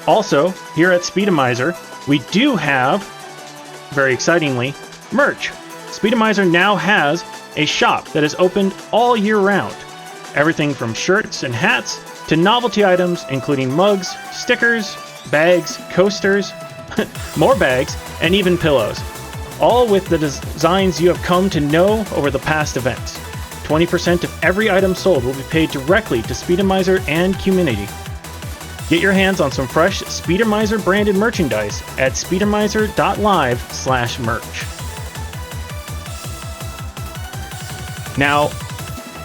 Also, here at Speedomizer, we do have, very excitingly, merch. Speedomizer now has a shop that is opened all year round. Everything from shirts and hats to novelty items including mugs, stickers, bags, coasters, more bags, and even pillows. All with the designs you have come to know over the past events. 20% of every item sold will be paid directly to Speedomizer and QMUNITY. Get your hands on some fresh Speedomizer branded merchandise at speedomizer.live/merch. Now,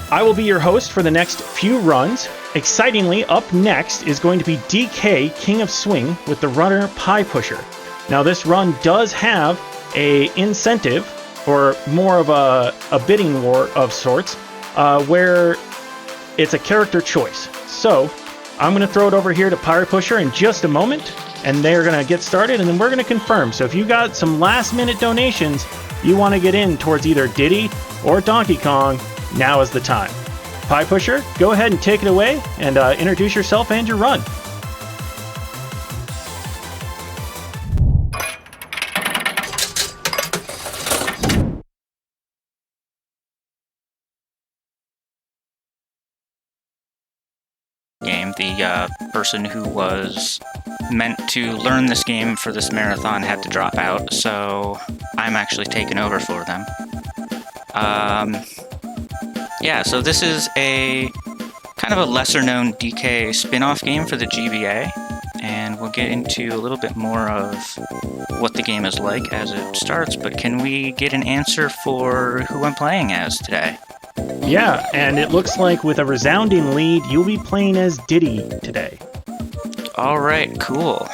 I will be your host for the next few runs. Excitingly, up next is going to be DK King of Swing with the runner PiePusher. Now, this run does have a incentive, or more of a bidding war of sorts, where it's a character choice. So, I'm going to throw it over here to PiePusher in just a moment, and they're going to get started, and then we're going to confirm. So if you got some last-minute donations you want to get in towards either Diddy or Donkey Kong, now is the time. PiePusher, go ahead and take it away, and introduce yourself and your run. Game. The person who was meant to learn this game for this marathon had to drop out, so I'm actually taking over for them. Yeah, so this is a kind of a lesser-known DK spin-off game for the GBA, and we'll get into a little bit more of what the game is like as it starts, but can we get an answer for who I'm playing as today? Yeah, and it looks like with a resounding lead, you'll be playing as Diddy today. Alright, cool.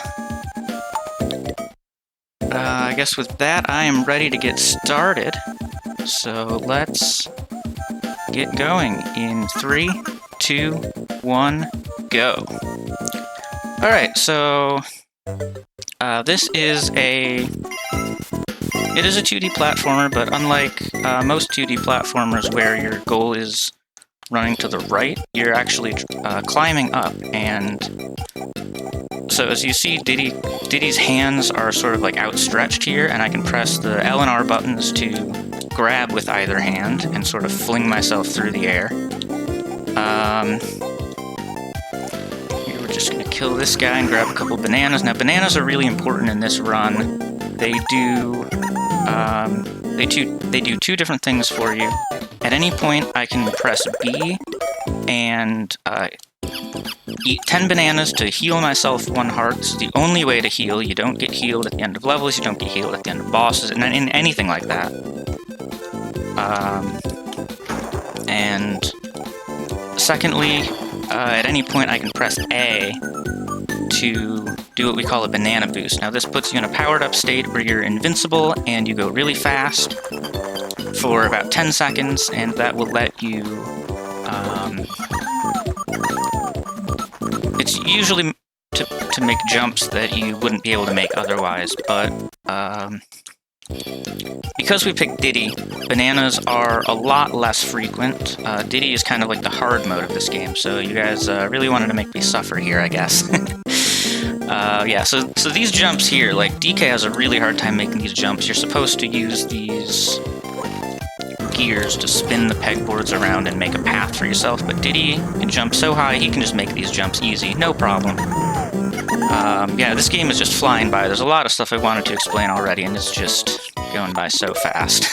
I guess with that, I am ready to get started. So let's get going in 3, 2, 1, go. Alright, so this is a 2D platformer, but unlike most 2D platformers where your goal is running to the right, you're actually climbing up, and so as you see, Diddy's hands are sort of like outstretched here, and I can press the L and R buttons to grab with either hand and sort of fling myself through the air. Here we're just gonna kill this guy and grab a couple bananas. Now bananas are really important in this run. They do two different things for you. At any point, I can press B and eat 10 bananas to heal myself 1 heart. This is the only way to heal. You don't get healed at the end of levels, you don't get healed at the end of bosses, and in anything like that. And secondly, at any point I can press A to do what we call a banana boost. Now this puts you in a powered up state where you're invincible and you go really fast for about 10 seconds, and that will let you, it's usually to make jumps that you wouldn't be able to make otherwise, but because we picked Diddy, bananas are a lot less frequent. Diddy is kind of like the hard mode of this game, so you guys really wanted to make me suffer here, I guess. Yeah, so these jumps here, like, DK has a really hard time making these jumps. You're supposed to use these gears to spin the pegboards around and make a path for yourself, but Diddy can jump so high, he can just make these jumps easy, no problem. Yeah, this game is just flying by. There's a lot of stuff I wanted to explain already, and it's just going by so fast.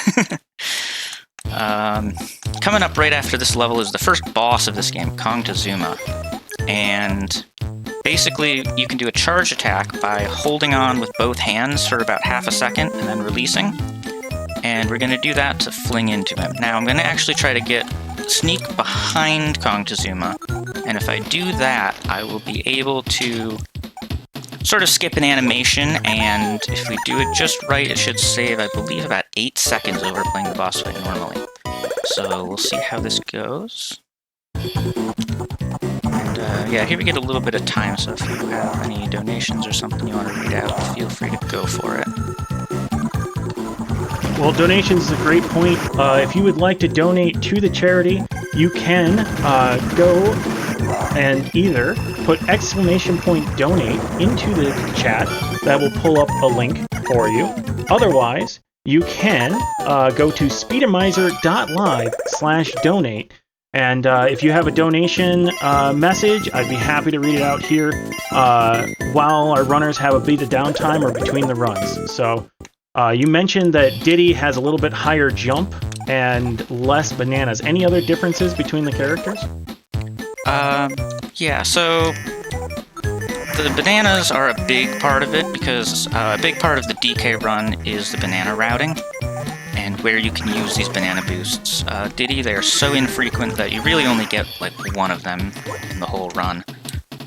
Coming up right after this level is the first boss of this game, Kongtazuma. And basically, you can do a charge attack by holding on with both hands for about half a second and then releasing. And we're going to do that to fling into him. Now, I'm going to actually try to sneak behind Kongtazuma. And if I do that, I will be able to sort of skip an animation, and if we do it just right, it should save, I believe, about 8 seconds over playing the boss fight normally. So we'll see how this goes. And yeah, here we get a little bit of time, so if you have any donations or something you want to read out, feel free to go for it. Well, donations is a great point. If you would like to donate to the charity, you can go and either put !donate into the chat. That will pull up a link for you. Otherwise, you can go to speedomizer.live/donate. And if you have a donation message, I'd be happy to read it out here while our runners have a bit of downtime or between the runs. So you mentioned that Diddy has a little bit higher jump and less bananas. Any other differences between the characters? Yeah, so the bananas are a big part of it because a big part of the DK run is the banana routing and where you can use these banana boosts. Diddy, they're so infrequent that you really only get like one of them in the whole run.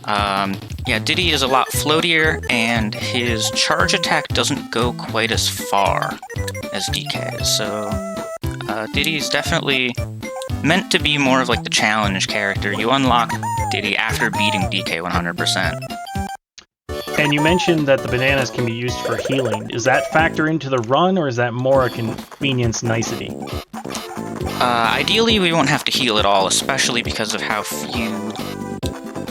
Yeah, Diddy is a lot floatier, and his charge attack doesn't go quite as far as DK's, so Diddy's definitely meant to be more of like the challenge character. You unlock Diddy after beating DK 100%. And you mentioned that the bananas can be used for healing. Does that factor into the run, or is that more a convenience nicety? Ideally, we won't have to heal at all, especially because of how few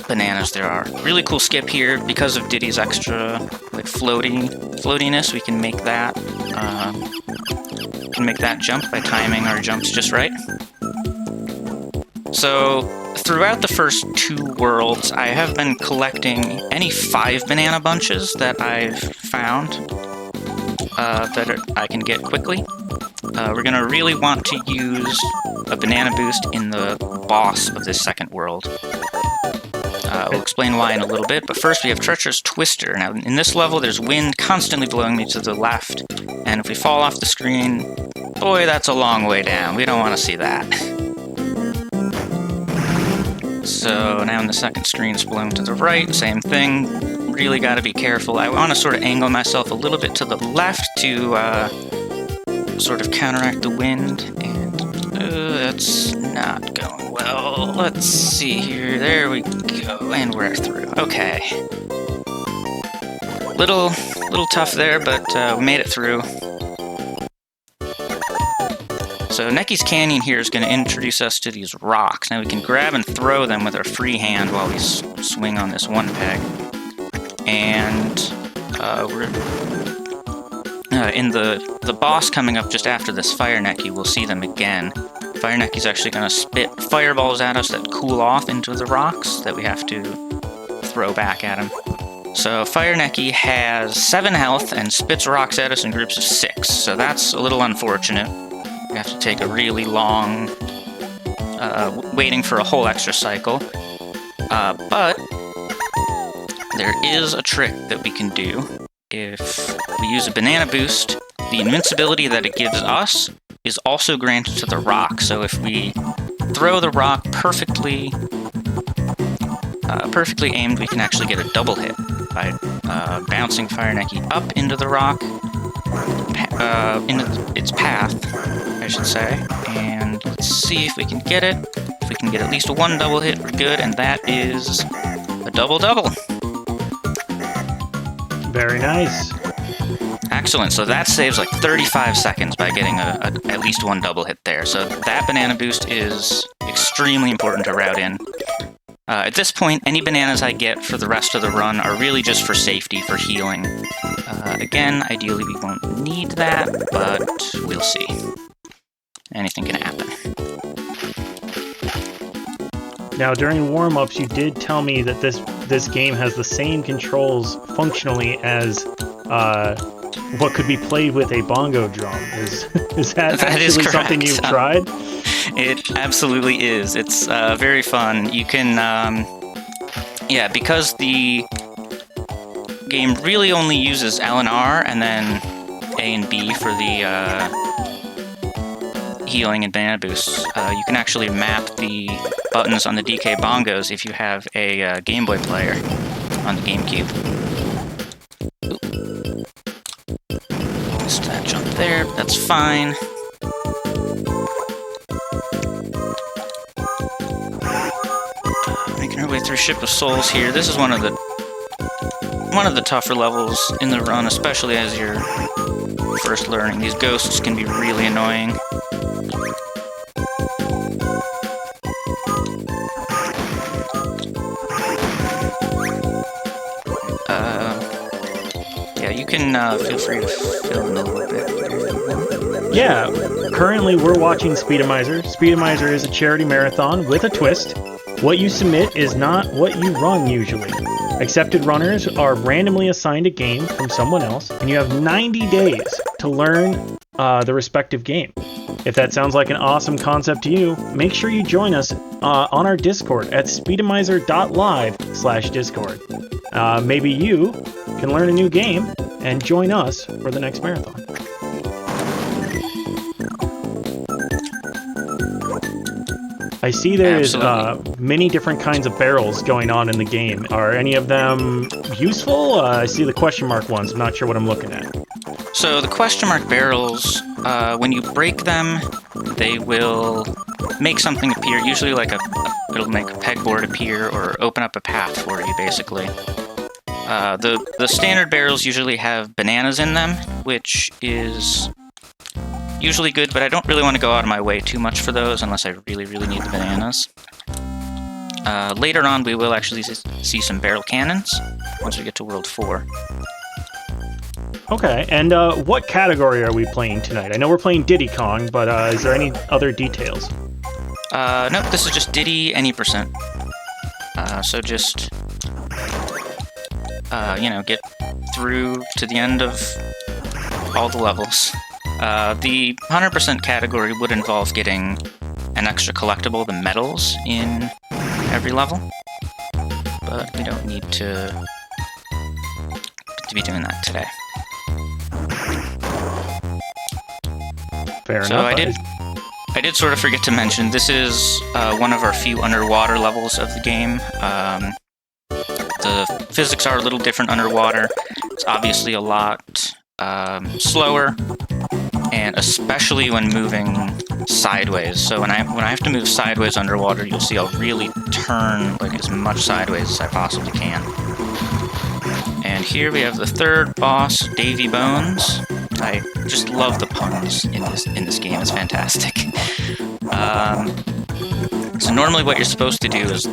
bananas there are. Really cool skip here because of Diddy's extra like floatiness. We can make that jump by timing our jumps just right. So throughout the first 2 worlds, I have been collecting any 5 banana bunches that I've found that I can get quickly. We're going to really want to use a banana boost in the boss of this second world. We'll explain why in a little bit, but first we have Treacherous Twister. Now, in this level, there's wind constantly blowing me to the left, and if we fall off the screen, boy, that's a long way down. We don't want to see that. So now in the second screen, it's blown to the right, same thing. Really got to be careful. I want to sort of angle myself a little bit to the left to sort of counteract the wind, and that's not going well. Let's see here. There we go, and we're through. Okay. Little tough there, but we made it through. So Necky's Canyon here is going to introduce us to these rocks. Now we can grab and throw them with our free hand while we swing on this one peg. And we're in the boss coming up just after this Fire Necky, we'll see them again. Fire Necky's actually going to spit fireballs at us that cool off into the rocks that we have to throw back at him. So Fire Necky has 7 health and spits rocks at us in groups of 6, so that's a little unfortunate. We have to take a really long, waiting for a whole extra cycle. But there is a trick that we can do. If we use a banana boost, the invincibility that it gives us is also granted to the rock. So if we throw the rock perfectly aimed, we can actually get a double hit by bouncing Fire Necky up into the rock, into its path, I should say, and let's see if we can get it. If we can get at least 1 double hit, we're good, and that is a double-double. Very nice. Excellent, so that saves like 35 seconds by getting at least 1 double hit there. So that banana boost is extremely important to route in. At this point, any bananas I get for the rest of the run are really just for safety, for healing. Again, ideally we won't need that, but we'll see. Anything can happen. Now, during warm-ups, you did tell me that this game has the same controls functionally as what could be played with a bongo drum. Is that actually something you've tried? It absolutely is. It's very fun. You can, yeah, because the game really only uses L and R and then A and B for the healing and banana boosts. You can actually map the buttons on the DK bongos if you have a Game Boy player on the GameCube. Missed that jump there, but that's fine. Making our way through Ship of Souls here. This is one of the tougher levels in the run, especially as you're first learning. These ghosts can be really annoying. Yeah, you can feel free to fill in a little bit. Yeah, currently we're watching Speedomizer. Speedomizer is a charity marathon with a twist. What you submit is not what you run usually. Accepted runners are randomly assigned a game from someone else, and you have 90 days to learn the respective game. If that sounds like an awesome concept to you, make sure you join us on our Discord at speedomizer.live/Discord. Maybe you can learn a new game and join us for the next marathon. I see there is many different kinds of barrels going on in the game. Are any of them useful? I see the question mark ones. I'm not sure what I'm looking at. So the question mark barrels, when you break them, they will make something appear. Usually it'll make a pegboard appear or open up a path for you, basically. The standard barrels usually have bananas in them, which is usually good, but I don't really want to go out of my way too much for those unless I really, really need the bananas. Later on, we will actually see some barrel cannons once we get to World 4. Okay, and what category are we playing tonight? I know we're playing Diddy Kong, but is there any other details? Nope, this is just Diddy any percent. So just, get through to the end of all the levels. The 100% category would involve getting an extra collectible, the medals, in every level. But we don't need to be doing that today. Fair so enough. I did sort of forget to mention, this is one of our few underwater levels of the game. The physics are a little different underwater. It's obviously a lot slower, and especially when moving sideways. So when I have to move sideways underwater, you'll see I'll really turn like as much sideways as I possibly can. And here we have the third boss, Davy Bones. I just love the puns in this game. It's fantastic. So normally what you're supposed to do is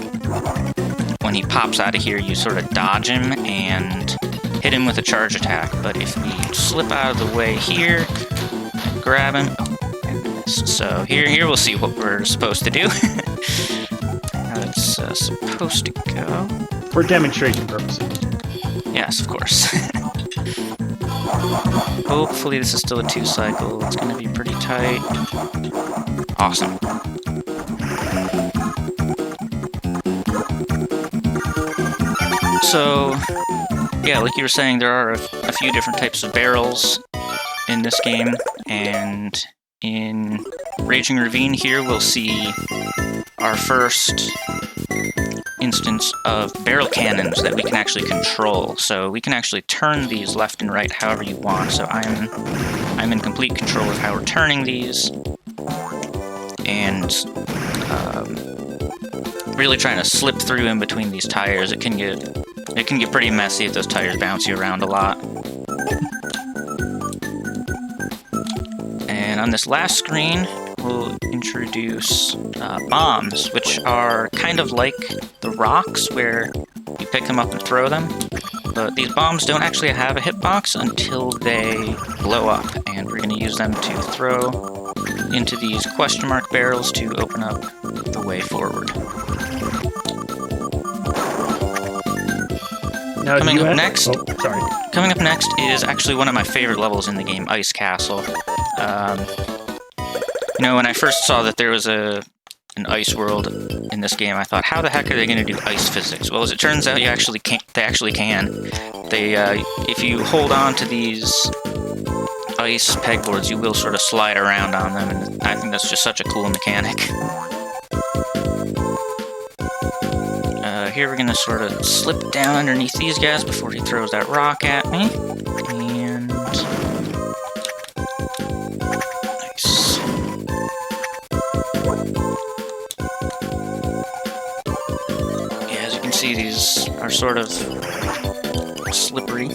when he pops out of here, you sort of dodge him and hit him with a charge attack. But if we slip out of the way here, and grab him, so here we'll see what we're supposed to do. How it's supposed to go. For demonstration purposes. Yes, of course. Hopefully this is still a 2-cycle. It's going to be pretty tight. Awesome. So, yeah, like you were saying, there are a few different types of barrels in this game, and in Raging Ravine here we'll see our first instance of barrel cannons that we can actually control. So we can actually turn these left and right however you want. So I'm in complete control of how we're turning these, and really trying to slip through in between these tires. It can get pretty messy if those tires bounce you around a lot. And on this last screen, we'll introduce bombs, which are kind of like the rocks where you pick them up and throw them. But these bombs don't actually have a hitbox until they blow up, and we're going to use them to throw into these question mark barrels to open up the way forward. Now, Coming up next is actually one of my favorite levels in the game, Ice Castle. When I first saw that there was an ice world in this game, I thought, how the heck are they going to do ice physics? Well, as it turns out, they actually can. If you hold on to these ice pegboards, you will sort of slide around on them, and I think that's just such a cool mechanic. Here we're going to sort of slip down underneath these guys before he throws that rock at me. And nice. Yeah, as you can see, these are sort of slippery.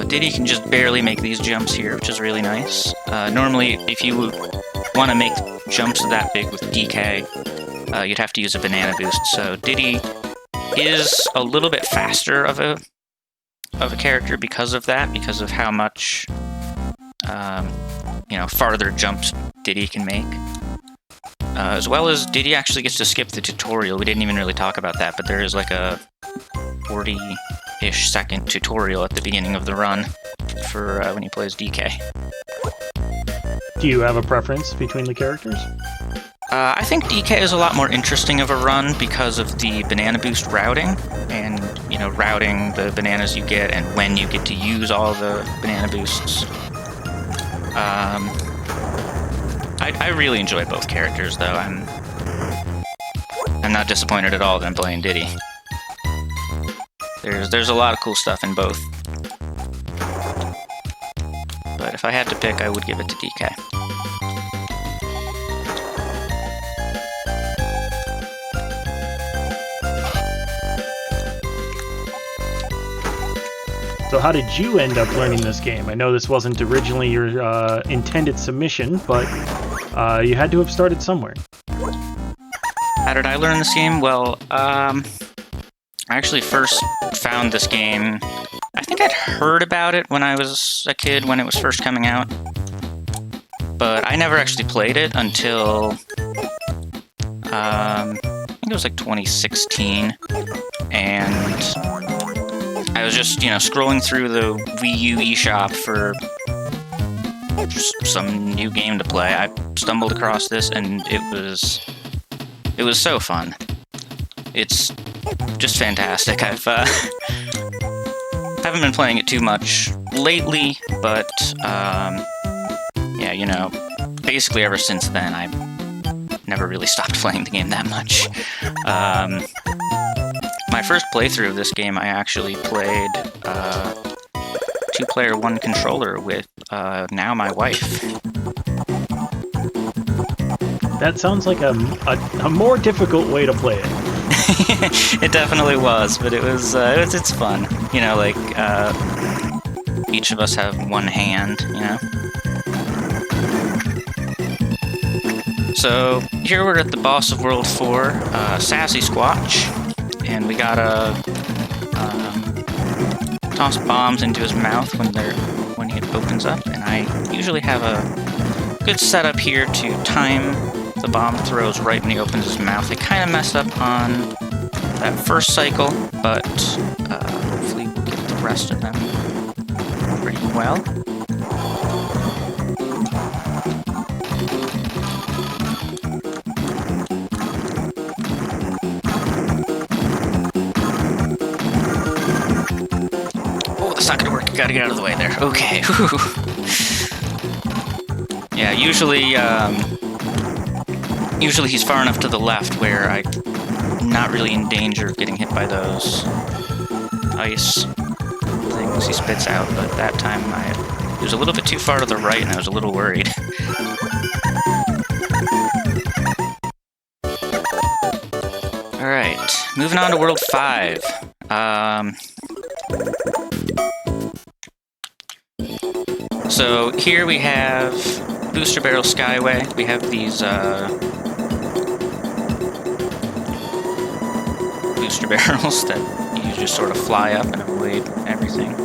Diddy can just barely make these jumps here, which is really nice. Normally, if you want to make jumps that big with DK, you'd have to use a banana boost. So Diddy is a little bit faster of a of a character because of that, because of how much, farther jumps Diddy can make. As well as Diddy actually gets to skip the tutorial. We didn't even really talk about that, but there is like a 40-ish second tutorial at the beginning of the run for when he plays DK. Do you have a preference between the characters? I think DK is a lot more interesting of a run because of the banana boost routing, and, routing the bananas you get and when you get to use all the banana boosts. I really enjoy both characters, though. I'm not disappointed at all that I'm playing Diddy. There's a lot of cool stuff in both. But if I had to pick, I would give it to DK. So how did you end up learning this game? I know this wasn't originally your intended submission, but you had to have started somewhere. How did I learn this game? Well, I actually first found this game... I think I'd heard about it when I was a kid, when it was first coming out. But I never actually played it until... I think it was like 2016. And... I was just, scrolling through the Wii U eShop for some new game to play. I stumbled across this, and it was so fun. It's just fantastic. I haven't been playing it too much lately, but basically ever since then, I never really stopped playing the game that much. My first playthrough of this game, I actually played 2-player 1 controller with now my wife. That sounds like a more difficult way to play it. It definitely was, but it's fun. Each of us have one hand, So here we're at the boss of World 4, Sassy Squatch. And we gotta toss bombs into his mouth when he opens up. And I usually have a good setup here to time the bomb throws right when he opens his mouth. I kind of messed up on that first cycle, but hopefully we'll get the rest of them pretty well. Not gonna work. Gotta get out of the way there. Okay. Whew. Yeah. Usually he's far enough to the left where I'm not really in danger of getting hit by those ice things he spits out. But that time he was a little bit too far to the right, and I was a little worried. All right. Moving on to World 5. So here we have Booster Barrel Skyway. We have these booster barrels that you just sort of fly up and avoid everything.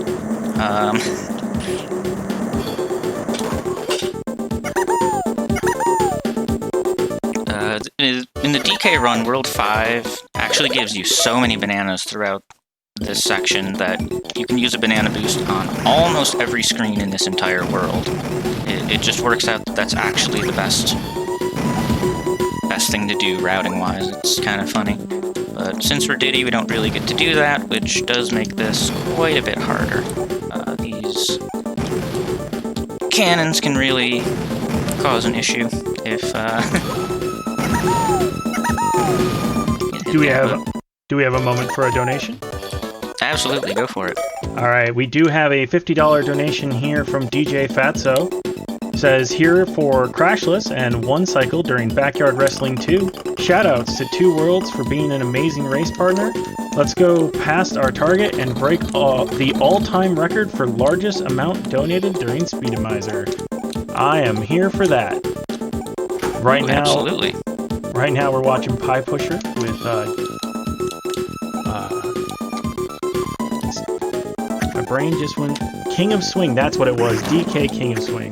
In the DK run, World 5 actually gives you so many bananas throughout this section that you can use a banana boost on almost every screen in this entire world. It just works out that that's actually the best thing to do routing-wise. It's kind of funny. But since we're Diddy, we don't really get to do that, which does make this quite a bit harder. These cannons can really cause an issue if Do we have a moment for a donation? Absolutely, go for it. All right, we do have a $50 donation here from DJ Fatso. Says, here for Crashless and one cycle during Backyard Wrestling 2. Shoutouts to Two Worlds for being an amazing race partner. Let's go past our target and break the all-time record for largest amount donated during Speedromizer. I am here for that. Right now, absolutely. Right now we're watching PiePusher with My brain just went... King of Swing, that's what it was. DK King of Swing.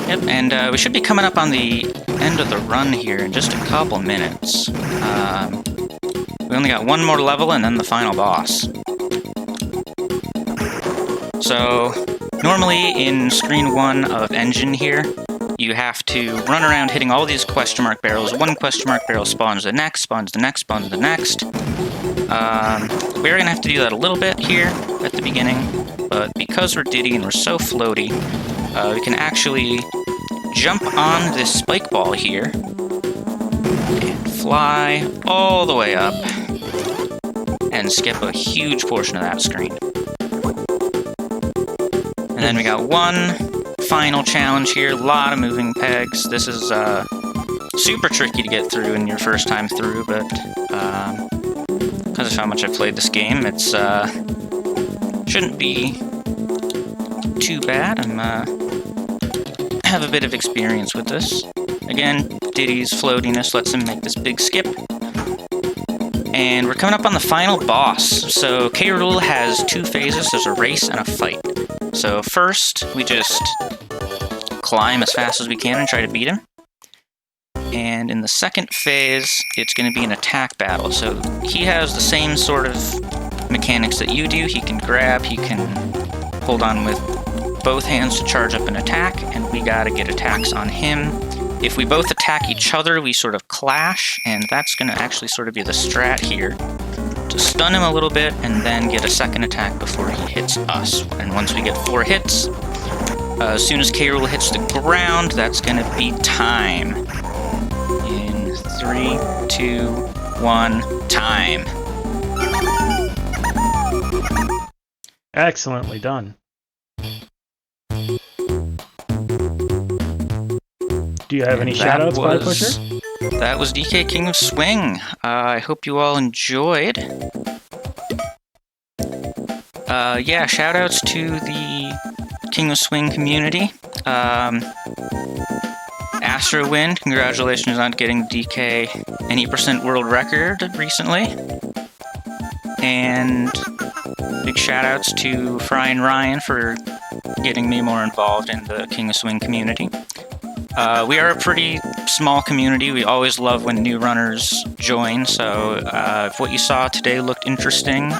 Yep, and we should be coming up on the end of the run here in just a couple minutes. We only got one more level and then the final boss. So, normally in screen 1 of Engine here, you have to run around hitting all these question mark barrels. One question mark barrel spawns the next, spawns the next, spawns the next. We're going to have to do that a little bit here at the beginning, but because we're Diddy and we're so floaty, we can actually jump on this spike ball here and fly all the way up and skip a huge portion of that screen. And then we got one final challenge here, a lot of moving pegs. This is super tricky to get through in your first time through, but because of how much I've played this game, it's shouldn't be too bad. I have a bit of experience with this. Again, Diddy's floatiness lets him make this big skip. And we're coming up on the final boss. So K. Rool has 2 phases. There's a race and a fight. So first, we just climb as fast as we can and try to beat him. And in the second phase, it's going to be an attack battle. So he has the same sort of mechanics that you do. He can grab, he can hold on with both hands to charge up an attack, and we gotta get attacks on him. If we both attack each other, we sort of clash, and that's gonna actually sort of be the strat here. To stun him a little bit, and then get a second attack before he hits us. And once we get 4 hits, as soon as K. Rool hits the ground, that's gonna be time. In 3, 2, 1, time. Excellently done. Do you have any shoutouts, PiePusher? That was DK King of Swing. I hope you all enjoyed. Yeah, shoutouts to the King of Swing community. Astrowind, congratulations on getting DK an 8% world record recently. And big shoutouts to Fry and Ryan for getting me more involved in the King of Swing community. We are a pretty small community. We always love when new runners join, so if what you saw today looked interesting,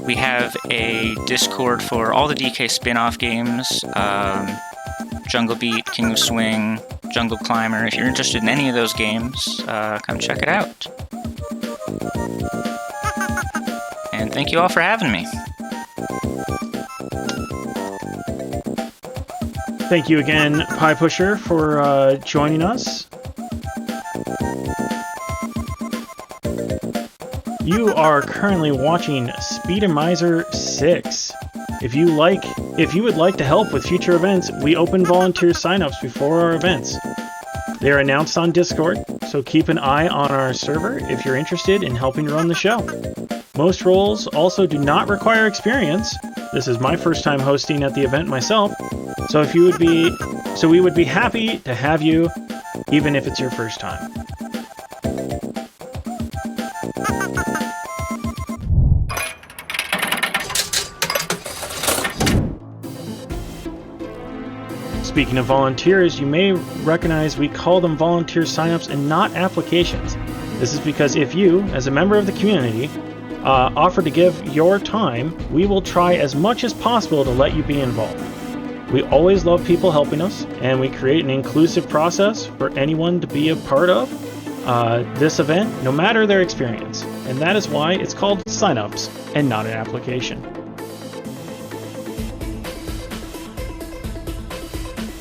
we have a Discord for all the DK spin-off games, Jungle Beat, King of Swing, Jungle Climber. If you're interested in any of those games, come check it out. And thank you all for having me. Thank you again, PiePusher, for joining us. You are currently watching Speedromizer 6. If you would like to help with future events, we open volunteer signups before our events. They are announced on Discord, so keep an eye on our server if you're interested in helping run the show. Most roles also do not require experience. This is my first time hosting at the event myself, so we would be happy to have you, even if it's your first time. Speaking of volunteers, you may recognize we call them volunteer signups and not applications. This is because if you, as a member of the community, offer to give your time, we will try as much as possible to let you be involved. We always love people helping us, and we create an inclusive process for anyone to be a part of this event, no matter their experience. And that is why it's called signups and not an application.